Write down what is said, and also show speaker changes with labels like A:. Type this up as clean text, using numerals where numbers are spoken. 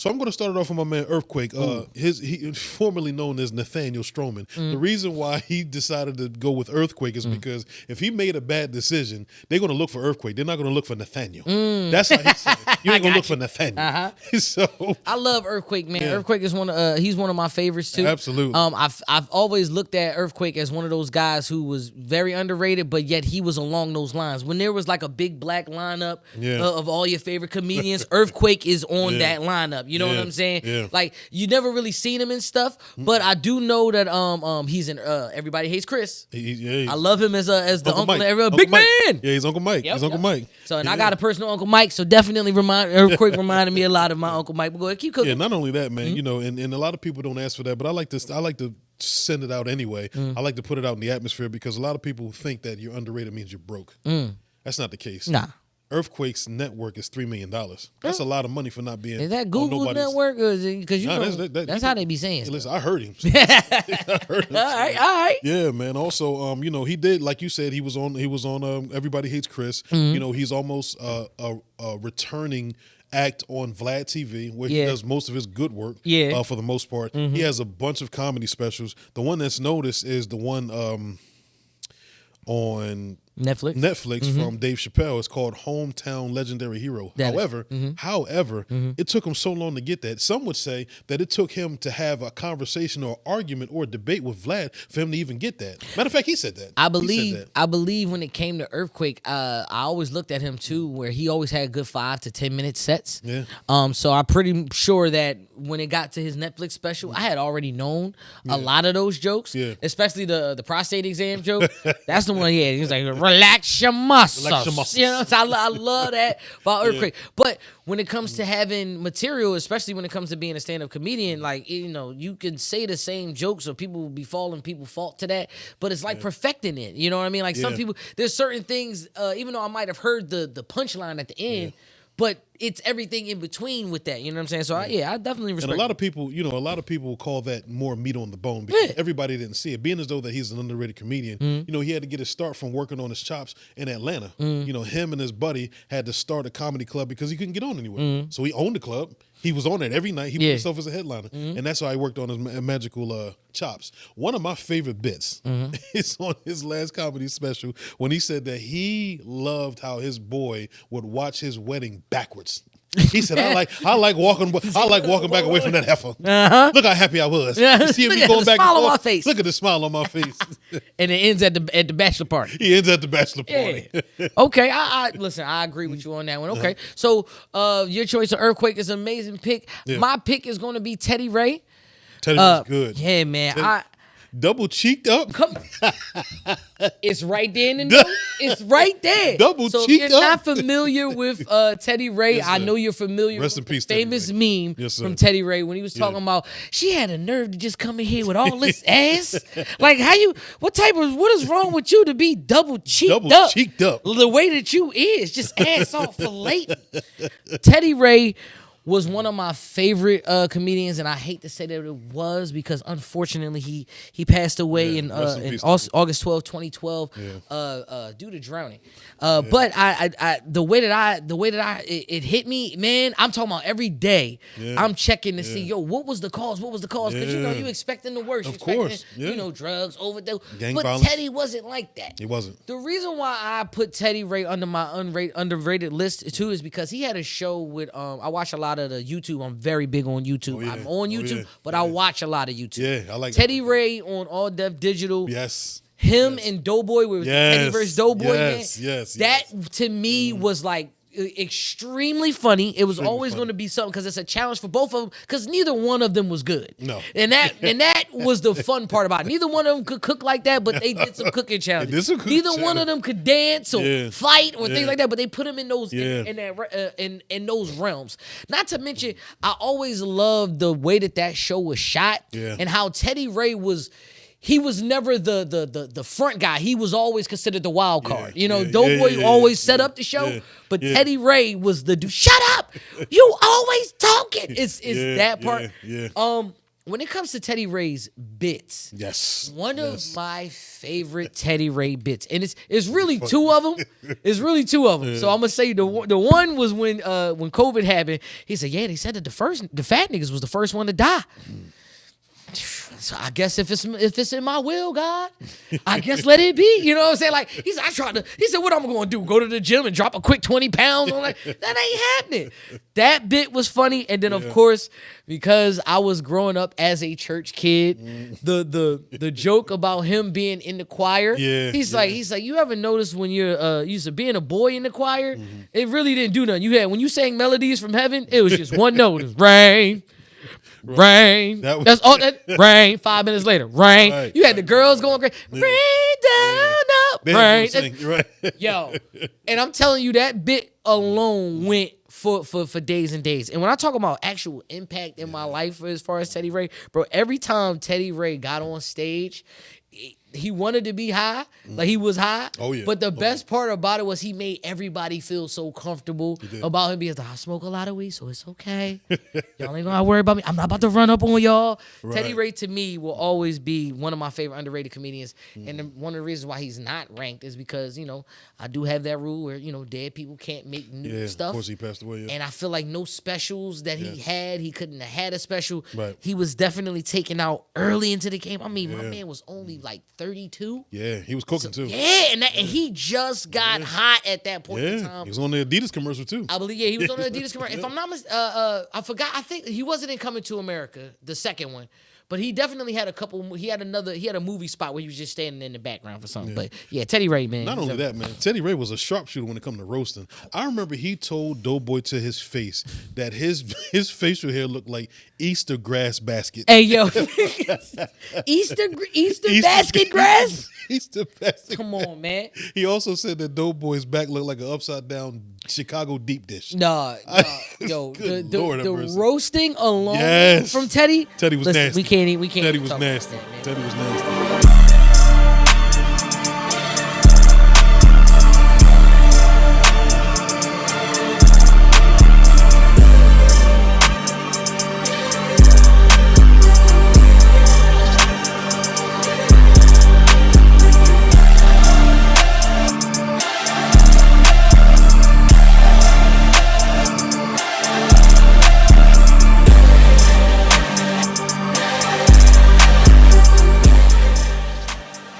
A: So I'm going to start it off with my man Earthquake. He formerly known as Nathaniel Stroman. The reason why he decided to go with Earthquake is because if he made a bad decision, they're going to look for Earthquake. They're not going to look for Nathaniel. That's how he said it. You ain't going to look for Nathaniel. So
B: I love Earthquake, man. Earthquake is he's one of my favorites too.
A: Absolutely.
B: I've always looked at Earthquake as one of those guys who was very underrated, but yet he was along those lines. When there was like a big black lineup of all your favorite comedians, Earthquake is on that lineup. You know what I'm saying?
A: Yeah.
B: Like you never really seen him and stuff, but I do know that he's in Everybody Hates Chris. I love him as the uncle. Big
A: Mike.
B: Man.
A: Yeah, he's Uncle Mike. He's Uncle Mike.
B: So I got a personal Uncle Mike. So definitely Earthquake reminded me a lot of my Uncle Mike. But go ahead, keep cooking.
A: Yeah, not only that, man. You know, and a lot of people don't ask for that, but I like to send it out anyway. I like to put it out in the atmosphere because a lot of people think that you're underrated means you're broke. That's not the case.
B: Nah.
A: Earthquake's network is $3 million. That's a lot of money for not being.
B: Is that Google's network? Because that's how they be saying.
A: Hey, listen, I heard him. I heard him.
B: All right.
A: Yeah, man. Also, you know, he did, like you said, he was on Everybody Hates Chris. You know, he's almost a returning act on Vlad TV where he does most of his good work for the most part. He has a bunch of comedy specials. The one that's noticed is the one on Netflix from Dave Chappelle. It's called Hometown Legendary Hero. However, it took him so long to get that. Some would say that it took him to have a conversation or argument or a debate with Vlad for him to even get that. Matter of fact, he said that.
B: I believe when it came to Earthquake, I always looked at him too, where he always had good 5 to 10 minute sets. Yeah. So I'm pretty sure that when it got to his Netflix special, I had already known a lot of those jokes, especially the prostate exam joke. That's the one he had. He was like, relax your muscles. You know, so I love that about Earthquake. But when it comes to having material, especially when it comes to being a stand-up comedian, like, you know, you can say the same jokes or people will be falling people fault to that, but it's like perfecting it. You know what I mean? Like some people, there's certain things, even though I might have heard the punchline at the end, but it's everything in between with that. You know what I'm saying? So I definitely respect.
A: And a lot of people, you know, will call that more meat on the bone because everybody didn't see it. Being as though that he's an underrated comedian, you know, he had to get his start from working on his chops in Atlanta. You know, him and his buddy had to start a comedy club because he couldn't get on anywhere. So he owned the club. He was on it every night. He put himself as a headliner. And that's how he worked on his magical chops. One of my favorite bits is on his last comedy special when he said that he loved how his boy would watch his wedding backwards. He said, I like walking back away from that heifer. Look how happy I was. You see me going back
B: smile
A: and forth.
B: on my face.
A: Look at the smile on my face.
B: And it ends at the bachelor party.
A: He ends at the bachelor party.
B: Okay, listen, I agree with you on that one. Okay, so your choice of Earthquake is an amazing pick. My pick is going to be T-Reid.
A: T-Reid's good.
B: Yeah, man.
A: Double cheeked up.
B: It's right there in the note. It's right there.
A: Double
B: so
A: cheeked
B: if you're
A: up.
B: not familiar with T-Reid, I know you're familiar
A: Rest in
B: with
A: peace,
B: the famous
A: T-Reid.
B: meme from T-Reid when he was talking about she had a nerve to just come in here with all this ass. Like what is wrong with you to be double cheeked up?
A: Double cheeked up.
B: The way that you is just ass off filleting. T-Reid was one of my favorite comedians, and I hate to say that it was because unfortunately he passed away in August 12, 2012 due to drowning. But I the way that it hit me, man, I'm talking about every day. I'm checking to see, what was the cause? What was the cause? Because you know you expecting the worst.
A: Of course,
B: you know, drugs, overdose.
A: Gang
B: but
A: violence.
B: Teddy wasn't like that.
A: He wasn't.
B: The reason why I put T-Reid under my underrated list too is because he had a show with I watch a lot of the YouTube. I'm very big on YouTube. I'm on YouTube, but I watch a lot of YouTube.
A: Yeah, I like
B: T-Reid on All Def Digital.
A: Yes.
B: Him and Doughboy, where it was Teddy versus Doughboy.
A: Yes.
B: That to me was like extremely funny. It was always going to be something because it's a challenge for both of them because neither one of them was good.
A: No.
B: And that was the fun part about it. Neither one of them could cook like that, but they did some cooking challenges. Neither one of them could dance or fight or things like that, but they put them in those in those realms. Not to mention, I always loved the way that show was shot and how T-Reid was. He was never the front guy. He was always considered the wild card. Doughboy always set up the show, but T-Reid was the dude. Shut up! You always talking. It's that part. when it comes to Teddy Ray's bits,
A: yes,
B: one of my favorite Teddy Ray bits, and it's really two of them. It's really two of them. Yeah. So I'm gonna say the one was when COVID happened. He said, "Yeah, they said that the fat niggas was the first one to die." So I guess if it's in my will, God, I guess let it be. You know what I'm saying? Like he said, what I'm gonna do? Go to the gym and drop a quick 20 pounds? I'm like, that ain't happening. That bit was funny. And then of course, because I was growing up as a church kid, the joke about him being in the choir. Yeah, he's like, you ever notice when you're used to being a boy in the choir, it really didn't do nothing. When you sang melodies from heaven, it was just one note. It was rain. Rain. That's all that rain. 5 minutes later, rain. Right, you had the girls going crazy. Rain down, rain. Right. Yo, and I'm telling you, that bit alone went for days and days. And when I talk about actual impact in my life as far as Teddy Ray, bro, every time Teddy Ray got on stage, he wanted to be high, like he was high. Oh yeah. But the best part about it was he made everybody feel so comfortable about him because I smoke a lot of weed, so it's okay. Y'all ain't gonna worry about me. I'm not about to run up on y'all. Right. Teddy Ray to me will always be one of my favorite underrated comedians, and one of the reasons why he's not ranked is because I do have that rule where dead people can't make new stuff.
A: Of course, he passed away. Yeah.
B: And I feel like no specials that he couldn't have had a special. Right. He was definitely taken out early into the game. I mean, my man was only like 32.
A: Yeah, he was cooking too.
B: Yeah, and he just got hot at that point in time.
A: He was on the Adidas commercial too.
B: I believe, he was on the Adidas commercial. If I'm not mistaken, I forgot. I think he wasn't in Coming to America, the second one. But he definitely had a couple. He had a movie spot where he was just standing in the background for something. Yeah. But yeah, Teddy Ray, man.
A: Not only that, man. Teddy Ray was a sharpshooter when it come to roasting. I remember he told Doughboy to his face that his facial hair looked like Easter grass basket.
B: Hey yo, Easter basket grass.
A: Easter basket.
B: Come on, man.
A: He also said that Doughboy's back looked like an upside down Chicago deep dish.
B: Nah, yo, the roasting alone from Teddy.
A: Teddy was nasty.
B: We can't.
A: Teddy was nasty. Teddy was nasty.